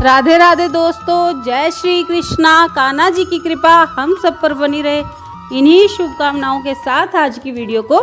राधे राधे दोस्तों, जय श्री कृष्णा। कान्हा जी की कृपा हम सब पर बनी रहे, इन्हीं शुभकामनाओं के साथ आज की वीडियो को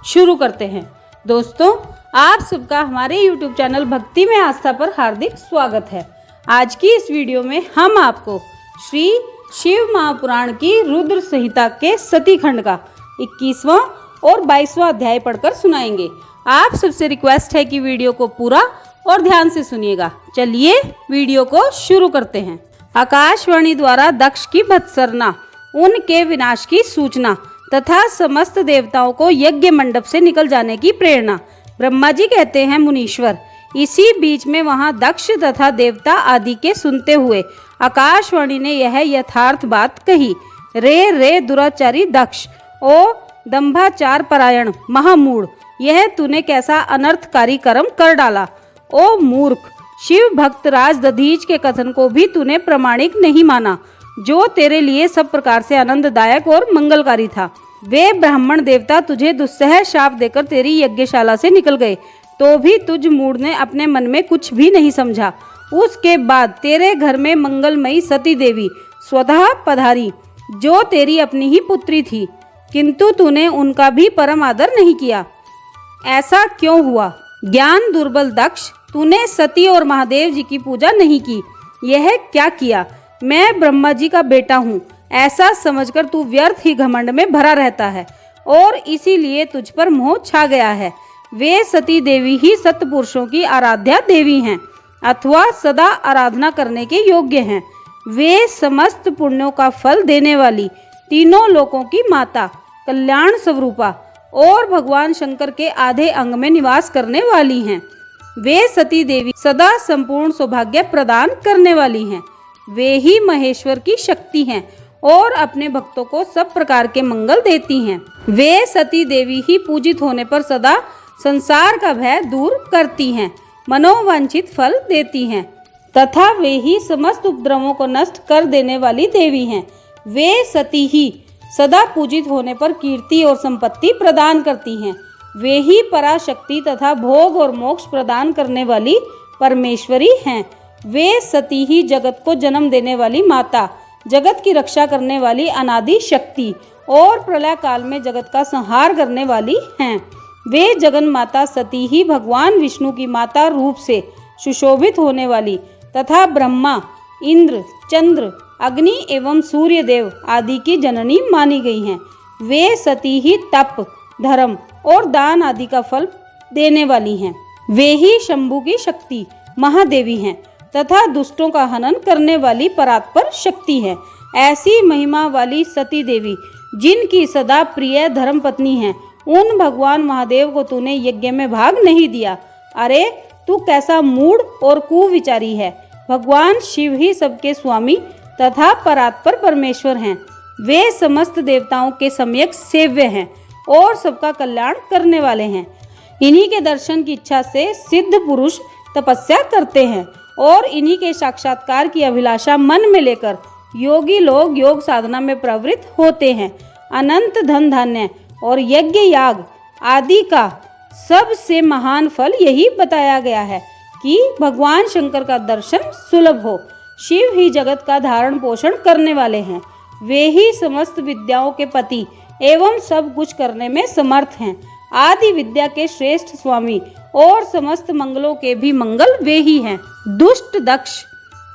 शुरू करते हैं। दोस्तों, आप सबका हमारे YouTube चैनल भक्ति में आस्था पर हार्दिक स्वागत है। आज की इस वीडियो में हम आपको श्री शिव महापुराण की रुद्र संहिता के सती खंड का 21वां और 22वां अध्याय पढ़कर सुनाएंगे। आप सबसे रिक्वेस्ट है कि वीडियो को पूरा और ध्यान से सुनिएगा। चलिए वीडियो को शुरू करते हैं। आकाशवाणी द्वारा दक्ष की भत्सरना, उनके विनाश की सूचना तथा समस्त देवताओं को यज्ञ मंडप से निकल जाने की प्रेरणा। ब्रह्मा जी कहते हैं, मुनीश्वर, इसी बीच में वहां दक्ष तथा देवता आदि के सुनते हुए आकाशवाणी ने यह यथार्थ बात कही। रे दुराचारी दक्ष, ओ दंभाचार परायण महामूढ़, यह तूने कैसा अनर्थकारी कर्म कर डाला। ओ मूर्ख, शिव भक्त राज दधीच के कथन को भी तूने प्रमाणिक नहीं माना, जो तेरे लिए सब प्रकार से आनंददायक और मंगलकारी था। वे ब्राह्मण देवता तुझे दुस्सह शाप देकर तेरी यज्ञशाला से निकल गए, तो भी तुझ मूढ़ ने अपने मन में कुछ भी नहीं समझा। उसके बाद तेरे घर में मंगलमयी सती देवी स्वतः पधारी, जो तेरी अपनी ही पुत्री थी, किंतु तूने उनका भी परम आदर नहीं किया। ऐसा क्यों हुआ? ज्ञान दुर्बल दक्ष, तूने सती और महादेव जी की पूजा नहीं की। यह क्या किया? मैं ब्रह्मा जी का बेटा हूँ, ऐसा समझकर तू व्यर्थ ही घमंड में भरा रहता है और इसीलिए तुझ पर मोह छा गया है। वे सती देवी ही सत्पुरुषों की आराध्या देवी हैं अथवा सदा आराधना करने के योग्य हैं। वे समस्त पुण्यों का फल देने वाली, तीनों लोकों की माता, कल्याण स्वरूपा और भगवान शंकर के आधे अंग में निवास करने वाली हैं। वे सती देवी सदा संपूर्ण सौभाग्य प्रदान करने वाली हैं। वे ही महेश्वर की शक्ति हैं और अपने भक्तों को सब प्रकार के मंगल देती हैं। वे सती देवी ही पूजित होने पर सदा संसार का भय दूर करती हैं, मनोवांछित फल देती हैं तथा वे ही समस्त उपद्रवों को नष्ट कर देने वाली देवी हैं। वे सती ही सदा पूजित होने पर कीर्ति और संपत्ति प्रदान करती हैं। वे ही पराशक्ति तथा भोग और मोक्ष प्रदान करने वाली परमेश्वरी हैं। वे सती ही जगत को जन्म देने वाली माता, जगत की रक्षा करने वाली अनादि शक्ति और प्रलय काल में जगत का संहार करने वाली हैं। वे जगन माता सती ही भगवान विष्णु की माता रूप से सुशोभित होने वाली तथा ब्रह्मा, इंद्र, चंद्र, अग्नि एवं सूर्य देव आदि की जननी मानी गई हैं। वे सती ही तप, धर्म और दान आदि का फल देने वाली हैं। वे ही शंभु की शक्ति महादेवी हैं तथा दुष्टों का हनन करने वाली परात्पर शक्ति है। ऐसी महिमा वाली सती देवी, जिनकी सदा प्रिय धर्म पत्नी है, उन भगवान महादेव को तूने यज्ञ में भाग नहीं दिया। अरे तू कैसा मूढ़ और कुविचारी है। भगवान शिव ही सबके स्वामी तथा परात्पर परमेश्वर हैं। वे समस्त देवताओं के सम्यक सेव्य हैं और सबका कल्याण करने वाले हैं। इन्हीं के दर्शन की इच्छा से सिद्ध पुरुष तपस्या करते हैं और इन्हीं के साक्षात्कार की अभिलाषा मन में लेकर योगी लोग योग साधना में प्रवृत्त होते हैं। अनंत धन धान्य और यज्ञ याग आदि का सबसे महान फल यही बताया गया है कि भगवान शंकर का दर्शन सुलभ हो। शिव ही जगत का धारण पोषण करने वाले हैं। वे ही समस्त विद्याओं के पति एवं सब कुछ करने में समर्थ हैं। आदि विद्या के श्रेष्ठ स्वामी और समस्त मंगलों के भी मंगल वे ही हैं। दुष्ट दक्ष,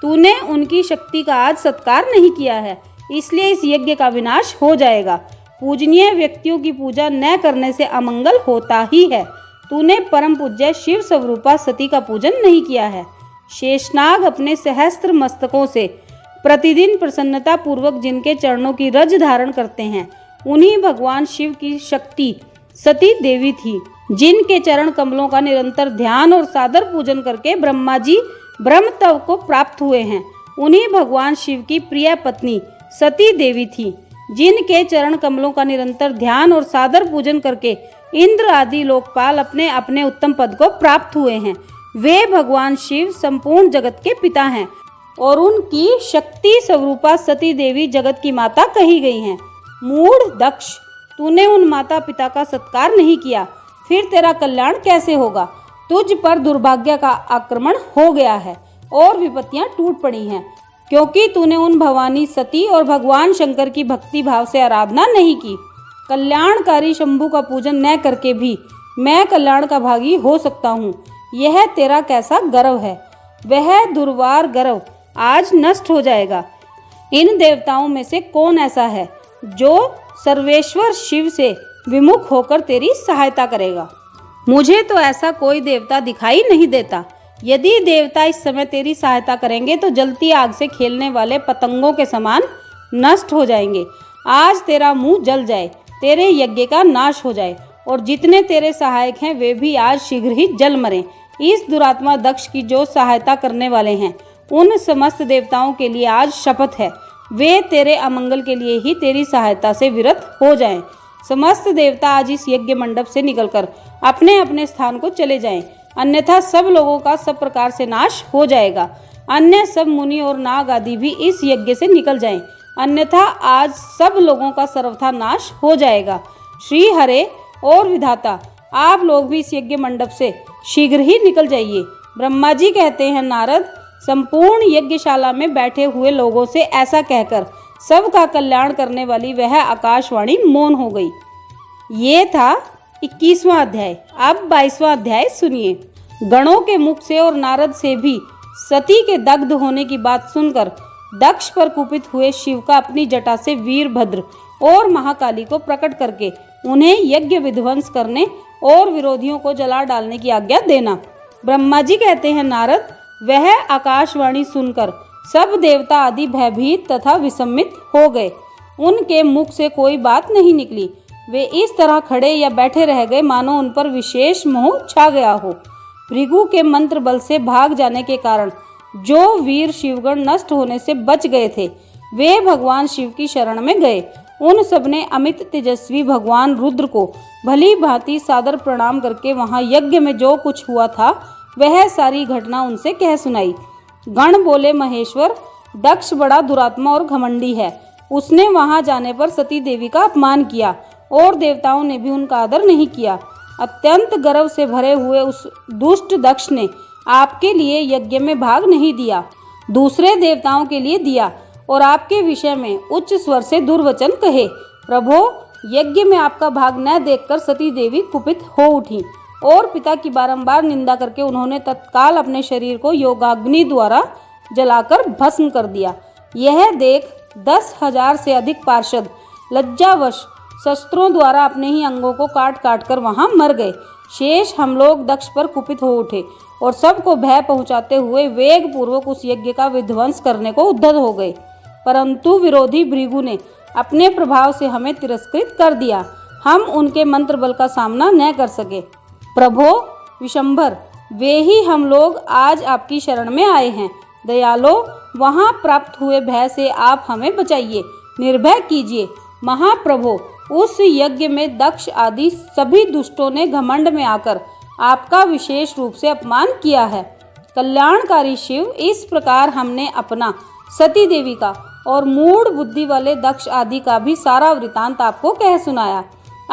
तूने उनकी शक्ति का आज सत्कार नहीं किया है, इसलिए इस यज्ञ का विनाश हो जाएगा। पूजनीय व्यक्तियों की पूजा न करने से अमंगल होता ही है। तूने परम पूज्य शिव स्वरूपा सती का पूजन नहीं किया है। शेषनाग अपने सहस्त्र मस्तकों से प्रतिदिन प्रसन्नता पूर्वक जिनके चरणों की रज धारण करते हैं, उन्हीं भगवान शिव की शक्ति सती देवी थी, जिनके चरण कमलों का निरंतर ध्यान और सादर पूजन करके ब्रह्मा जी ब्रह्म तव को प्राप्त हुए हैं। उन्हीं भगवान शिव की प्रिय पत्नी सती देवी थी, जिनके चरण कमलों का निरंतर ध्यान और सादर पूजन करके इंद्र आदि लोकपाल अपने अपने उत्तम पद को प्राप्त हुए हैं। वे भगवान शिव संपूर्ण जगत के पिता हैं और उनकी शक्ति स्वरूपा सती देवी जगत की माता कही गई हैं। मूढ़ दक्ष, तूने उन माता पिता का सत्कार नहीं किया, फिर तेरा कल्याण कैसे होगा? तुझ पर दुर्भाग्य का आक्रमण हो गया है। और विपत्तियां टूट पड़ी हैं, क्योंकि तूने उन भवानी सती और भगवान शंकर की भक्ति भाव से आराधना नहीं की। कल्याणकारी शंभु का पूजन न करके भी मैं कल्याण का भागी हो सकता हूँ। यह तेरा कैसा गर्व है? वह दुर्वार गर्व आज नष्ट हो जाएगा। इन देवताओं में से कौन ऐसा है जो सर्वेश्वर शिव से विमुख होकर तेरी सहायता करेगा? मुझे तो ऐसा कोई देवता दिखाई नहीं देता। यदि देवता इस समय तेरी सहायता करेंगे तो जलती आग से खेलने वाले पतंगों के समान नष्ट हो जाएंगे। आज तेरा मुंह जल जाए, तेरे यज्ञ का नाश हो जाए और जितने तेरे सहायक हैं वे भी आज शीघ्र ही जल मरें। इस दुरात्मा दक्ष की जो सहायता करने वाले हैं उन समस्त देवताओं के लिए आज शपथ है, वे तेरे अमंगल के लिए ही तेरी सहायता से विरत हो जाएं। समस्त देवता आज इस यज्ञ मंडप से निकलकर अपने अपने स्थान को चले जाएं, अन्यथा सब लोगों का सब प्रकार से नाश हो जाएगा। अन्य सब मुनि और नाग आदि भी इस यज्ञ से निकल जाएं, अन्यथा आज सब लोगों का सर्वथा नाश हो जाएगा। श्री हरे और विधाता, आप लोग भी इस यज्ञ मंडप से शीघ्र ही निकल जाइए। ब्रह्मा जी कहते हैं, नारद, संपूर्ण यज्ञशाला में बैठे हुए लोगों से ऐसा कहकर सबका कल्याण करने वाली वह आकाशवाणी मौन हो गई। ये था 21वां अध्याय। अब 22वां अध्याय सुनिए। गणों के मुख से और नारद से भी सती के दग्ध होने की बात सुनकर दक्ष पर कुपित हुए शिव का अपनी जटा से वीरभद्र और महाकाली को प्रकट करके उन्हें यज्ञ विध्वंस करने और विरोधियों को जला डालने की आज्ञा देना। ब्रह्मा जी कहते हैं, नारद, वह आकाशवाणी सुनकर सब देवता आदि भयभीत तथा विसम्मित हो गए। उनके मुख से कोई बात नहीं निकली। वे इस तरह खड़े या बैठे रह गए मानो उन पर विशेष मोह छा गया हो। भृगु के मंत्र बल से भाग जाने के कारण जो वीर शिवगण नष्ट होने से बच गए थे वे भगवान शिव की शरण में गए। उन सबने अमित तेजस्वी भगवान रुद्र को भली भांति सादर प्रणाम करके वहां यज्ञ में जो कुछ हुआ था वह सारी घटना उनसे कह सुनाई। गण बोले, महेश्वर, दक्ष बड़ा दुरात्मा और घमंडी है। उसने वहां जाने पर सती देवी का अपमान किया और देवताओं ने भी उनका आदर नहीं किया। अत्यंत गर्व से भरे हुए उस दुष्ट दक्ष ने आपके लिए यज्ञ में भाग नहीं दिया, दूसरे देवताओं के लिए दिया और आपके विषय में उच्च स्वर से दुर्वचन कहे। प्रभो, यज्ञ में आपका भाग न देखकर सती देवी कुपित हो उठी और पिता की बारंबार निंदा करके उन्होंने तत्काल अपने शरीर को योगाग्नि द्वारा जलाकर भस्म कर दिया। यह देख 10,000 से अधिक पार्षद लज्जावश शस्त्रों द्वारा अपने ही अंगों को काट काट कर वहां मर गए। शेष हम लोग दक्ष पर कुपित हो उठे और सबको भय पहुंचाते हुए वेग पूर्वक उस यज्ञ का विध्वंस करने को उद्यत हो गए, परंतु विरोधी भृगु ने अपने प्रभाव से हमें तिरस्कृत कर दिया। हम उनके मंत्र बल का सामना न कर सके। प्रभो विशंभर, वे ही हम लोग आज आपकी शरण में आए हैं। दयालो, वहां प्राप्त हुए भय से आप हमें बचाइए, निर्भय कीजिए। महाप्रभो, उस यज्ञ में दक्ष आदि सभी दुष्टों ने घमंड में आकर आपका विशेष रूप से अपमान किया है। कल्याणकारी शिव, इस प्रकार हमने अपना, सती देवी का और मूढ़ बुद्धि वाले दक्ष आदि का भी सारा वृतांत आपको कह सुनाया।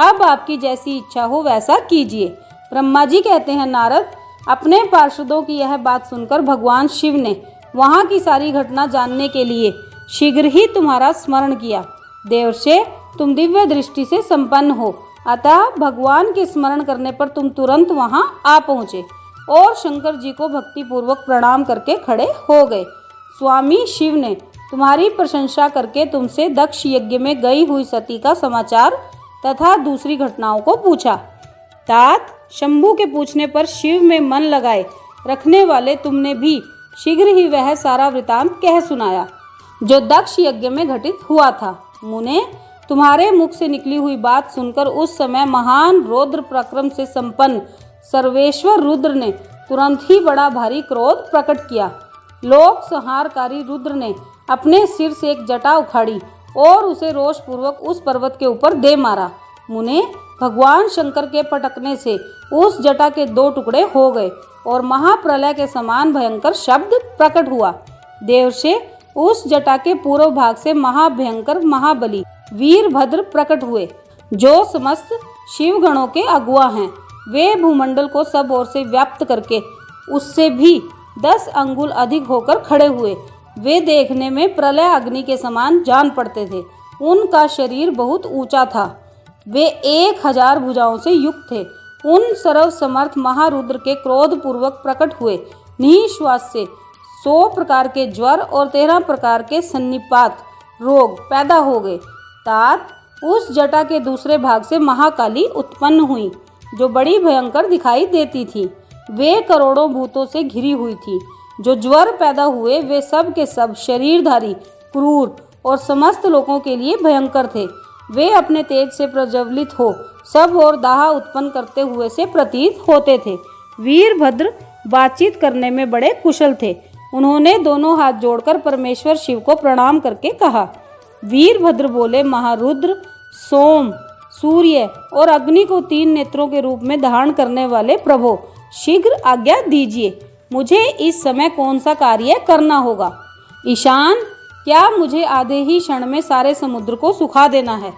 अब आपकी जैसी इच्छा हो वैसा कीजिए। ब्रह्मा जी कहते हैं, नारद, अपने पार्षदों की यह बात सुनकर भगवान शिव ने वहां की सारी घटना जानने के लिए शीघ्र ही तुम्हारा स्मरण किया। देवर्षे, तुम दिव्य दृष्टि से संपन्न हो, अतः भगवान के स्मरण करने पर तुम तुरंत वहां आ पहुँचे और शंकर जी को भक्ति पूर्वक प्रणाम करके खड़े हो गए। स्वामी शिव ने तुम्हारी प्रशंसा करके तुमसे दक्ष यज्ञ में गई हुई सती का समाचार तथा दूसरी घटनाओं को पूछा। तात, शंभु के पूछने पर शिव में मन लगाए रखने वाले तुमने भी शीघ्र ही वह सारा वृतांत कह सुनाया जो दक्ष यज्ञ में घटित हुआ था। मुने, तुम्हारे मुख से निकली हुई बात सुनकर उस समय महान रौद्र पराक्रम से संपन्न सर्वेश्वर रुद्र ने तुरंत ही बड़ा भारी क्रोध प्रकट किया। लोक संहारकारी रुद्र ने अपने सिर से एक जटा उखाड़ी और उसे रोष पूर्वक उस पर्वत के ऊपर दे मारा। मुने, भगवान शंकर के पटकने से उस जटा के 2 टुकड़े हो गए और महाप्रलय के समान भयंकर शब्द प्रकट हुआ। देवर्षे, उस जटा के पूर्व भाग से महाभयंकर महाबली वीरभद्र प्रकट हुए, जो समस्त शिवगणों के अगुआ हैं। वे भूमंडल को सब ओर से व्याप्त करके उससे भी 10 अंगुल अधिक होकर खड़े हुए। वे देखने में प्रलय अग्नि के समान जान पड़ते थे। उनका शरीर बहुत ऊंचा था। वे 1000 भुजाओं से युक्त थे। उन सर्वसमर्थ महारुद्र के क्रोध पूर्वक प्रकट हुए निःश्वास से 100 प्रकार के ज्वर और 13 प्रकार के सन्निपात रोग पैदा हो गए। तात उस जटा के दूसरे भाग से महाकाली उत्पन्न हुई, जो बड़ी भयंकर दिखाई देती थी। वे करोड़ों भूतों से घिरी हुई थी। जो ज्वर पैदा हुए वे सब के सब शरीरधारी, क्रूर और समस्त लोगों के लिए भयंकर थे। वे अपने तेज से प्रज्वलित हो सब और दाह उत्पन्न करते हुए से प्रतीत होते थे। वीरभद्र बातचीत करने में बड़े कुशल थे। उन्होंने दोनों हाथ जोड़कर परमेश्वर शिव को प्रणाम करके कहा। वीरभद्र बोले, महारुद्र, सोम, सूर्य और अग्नि को 3 नेत्रों के रूप में धारण करने वाले प्रभो, शीघ्र आज्ञा दीजिए। मुझे इस समय कौन सा कार्य करना होगा? ईशान, क्या मुझे आधे ही क्षण में सारे समुद्र को सुखा देना है,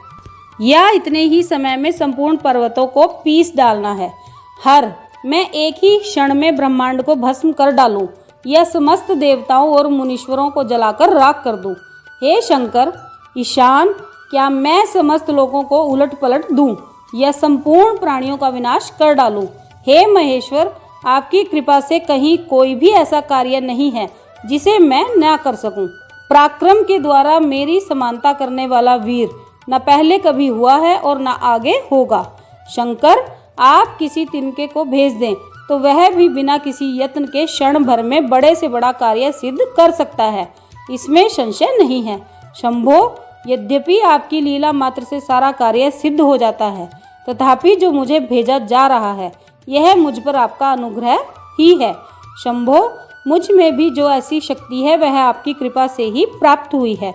या इतने ही समय में संपूर्ण पर्वतों को पीस डालना है? हर, मैं एक ही क्षण में ब्रह्मांड को भस्म कर डालूं, या समस्त देवताओं और मुनीश्वरों को जलाकर राख कर दूं? हे शंकर, ईशान, क्या मैं समस्त लोगों को उलट पलट दूं, या संपूर्ण प्राणियों का विनाश कर डालूं? हे महेश्वर, आपकी कृपा से कहीं कोई भी ऐसा कार्य नहीं है जिसे मैं न कर सकूं। पराक्रम के द्वारा मेरी समानता करने वाला वीर न पहले कभी हुआ है और न आगे होगा। शंकर, आप किसी तिनके को भेज दें तो वह भी बिना किसी यत्न के क्षण भर में बड़े से बड़ा कार्य सिद्ध कर सकता है, इसमें संशय नहीं है। शंभो, यद्यपि आपकी लीला मात्र से सारा कार्य सिद्ध हो जाता है, तथापि जो मुझे भेजा जा रहा है यह मुझ पर आपका अनुग्रह ही है। शंभो, मुझ में भी जो ऐसी शक्ति है वह आपकी कृपा से ही प्राप्त हुई है।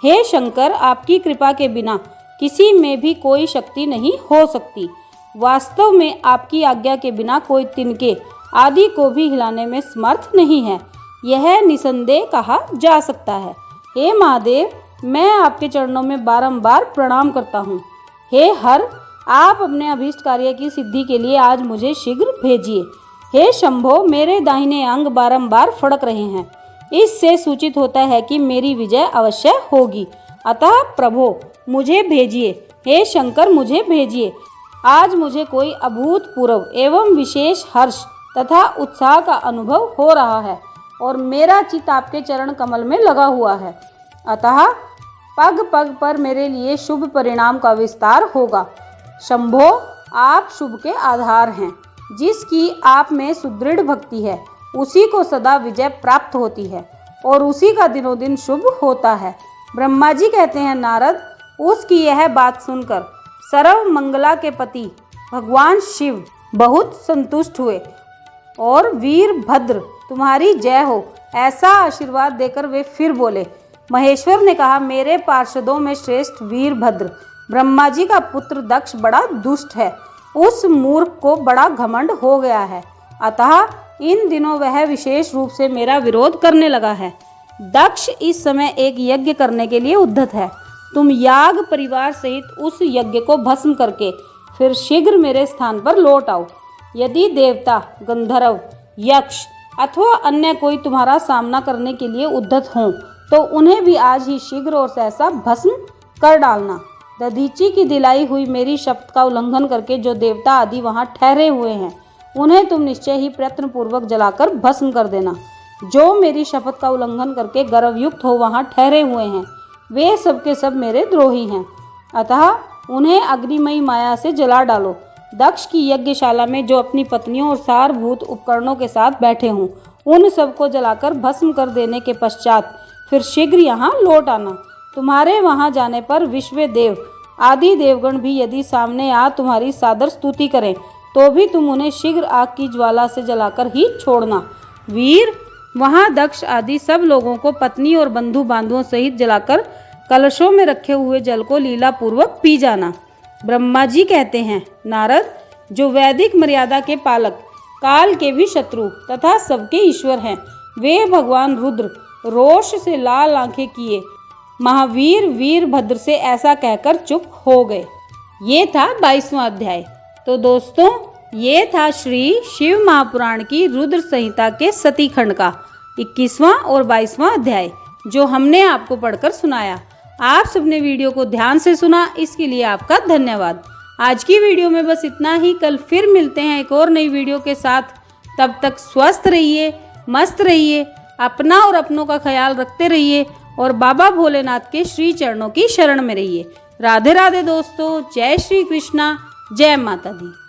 हे शंकर, आपकी कृपा के बिना किसी में भी कोई शक्ति नहीं हो सकती। वास्तव में आपकी आज्ञा के बिना कोई तिनके आदि को भी हिलाने में समर्थ नहीं है, यह निसंदेह कहा जा सकता है। हे महादेव, मैं आपके चरणों में बारंबार प्रणाम करता हूँ। हे हर, आप अपने अभीष्ट कार्य की सिद्धि के लिए आज मुझे शीघ्र भेजिए। हे शंभो, मेरे दाहिने अंग बारंबार फड़क रहे हैं, इससे सूचित होता है कि मेरी विजय अवश्य होगी। अतः प्रभो, मुझे भेजिए। हे शंकर, मुझे भेजिए। आज मुझे कोई अभूतपूर्व एवं विशेष हर्ष तथा उत्साह का अनुभव हो रहा है और मेरा चित्त आपके चरण कमल में लगा हुआ है। अतः पग पग पर मेरे लिए शुभ परिणाम का विस्तार होगा। शंभो, आप शुभ के आधार हैं। जिसकी आप में सुदृढ़ भक्ति है उसी को सदा विजय प्राप्त होती है और उसी का दिनों दिन शुभ होता है। ब्रह्मा जी कहते हैं, नारद, उसकी यह बात सुनकर सर्व मंगला के पति भगवान शिव बहुत संतुष्ट हुए और वीरभद्र तुम्हारी जय हो ऐसा आशीर्वाद देकर वे फिर बोले। महेश्वर ने कहा, मेरे पार्षदों में श्रेष्ठ वीरभद्र, ब्रह्मा जी का पुत्र दक्ष बड़ा दुष्ट है। उस मूर्ख को बड़ा घमंड हो गया है, अतः इन दिनों वह विशेष रूप से मेरा विरोध करने लगा है। दक्ष इस समय एक यज्ञ करने के लिए उद्यत है। तुम याग परिवार सहित उस यज्ञ को भस्म करके फिर शीघ्र मेरे स्थान पर लौट आओ। यदि देवता, गंधर्व, यक्ष अथवा अन्य कोई तुम्हारा सामना करने के लिए उद्यत हों तो उन्हें भी आज ही शीघ्र और सहसा भस्म कर डालना। दधीची की दिलाई हुई मेरी शपथ का उल्लंघन करके जो देवता आदि वहां ठहरे हुए हैं उन्हें तुम निश्चय ही प्रयत्न पूर्वक जलाकर भस्म कर देना। जो मेरी शपथ का उल्लंघन करके गर्वयुक्त हो वहां ठहरे हुए हैं वे सबके सब मेरे द्रोही हैं, अतः उन्हें अग्निमयी माया से जला डालो। दक्ष की यज्ञशाला में जो अपनी पत्नियों और सारभूत उपकरणों के साथ बैठे हों उन सबको जलाकर भस्म कर देने के पश्चात फिर शीघ्र यहाँ लौट आना। तुम्हारे वहाँ जाने पर विश्व देव आदि देवगण भी यदि सामने आ तुम्हारी सादर स्तुति करें तो भी तुम उन्हें शीघ्र आग की ज्वाला से जलाकर ही छोड़ना। वीर, वहाँ दक्ष आदि सब लोगों को पत्नी और बंधु बांधुओं सहित जलाकर कलशों में रखे हुए जल को लीला पूर्वक पी जाना। ब्रह्मा जी कहते हैं, नारद, जो वैदिक मर्यादा के पालक, काल के भी शत्रु तथा सबके ईश्वर हैं, वे भगवान रुद्र रोष से लाल आंखें किए महावीर वीरभद्र से ऐसा कहकर चुप हो गए। ये था 22वां अध्याय। तो दोस्तों, ये था श्री शिव महापुराण की रुद्र संहिता के सती खंड का 21वां और 22वां अध्याय, जो हमने आपको पढ़कर सुनाया। आप सबने वीडियो को ध्यान से सुना, इसके लिए आपका धन्यवाद। आज की वीडियो में बस इतना ही। कल फिर मिलते हैं एक और नई वीडियो के साथ। तब तक स्वस्थ रहिए, मस्त रहिए, अपना और अपनों का ख्याल रखते रहिए और बाबा भोलेनाथ के श्री चरणों की शरण में रहिए। राधे राधे दोस्तों, जय श्री कृष्णा, जय माता दी।